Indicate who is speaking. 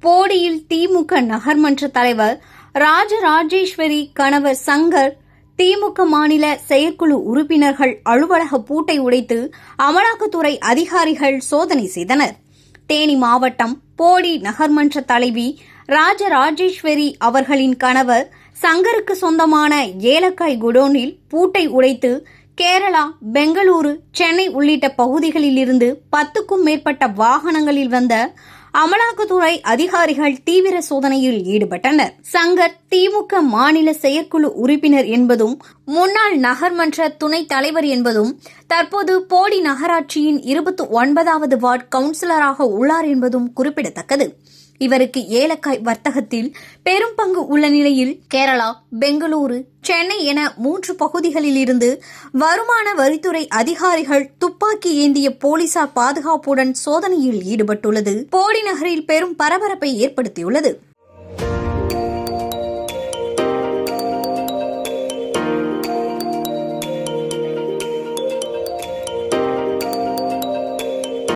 Speaker 1: போடியில் திமுக நகர்மன்ற தலைவர் ராஜராஜேஸ்வரி கணவர் சங்கர் திமுக மாநில செயற்குழு உறுப்பினர்கள் அலுவலக பூட்டை உடைத்து அமலாக்கத்துறை அதிகாரிகள் சோதனை செய்தனர். தேனி மாவட்டம் போடி நகர்மன்ற தலைவி ராஜராஜேஸ்வரி அவர்களின் கணவர் சங்கருக்கு சொந்தமான ஏலக்காய் குடோனில் பூட்டை உடைத்து கேரளா, பெங்களூரு, சென்னை உள்ளிட்ட பகுதிகளில் இருந்து 10க்கும் மேற்பட்ட வாகனங்களில் வந்த அமலாக்கத்துறை அதிகாரிகள் தீவிர சோதனையில் ஈடுபட்டனர். சங்கர் திமுக மாநில செயற்குழு உறுப்பினர் என்பதும் முன்னாள் நகர்மன்ற துணைத் தலைவர் என்பதும் தற்போது போடி நகராட்சியின் 29வது வார்டு கவுன்சிலராக உள்ளார் என்பதும் குறிப்பிடத்தக்கது. இவருக்கு ஏலக்காய் வர்த்தகத்தில் பெரும் பங்கு உள்ள நிலையில் கேரளா, பெங்களூரு, சென்னை என 3 பகுதிகளில் இருந்து வருமான வரித்துறை அதிகாரிகள் துப்பாக்கி ஏந்திய போலீசார் பாதுகாப்புடன் சோதனையில் ஈடுபட்டுள்ளது போடி நகரில் பெரும் பரபரப்பை ஏற்படுத்தியுள்ளது.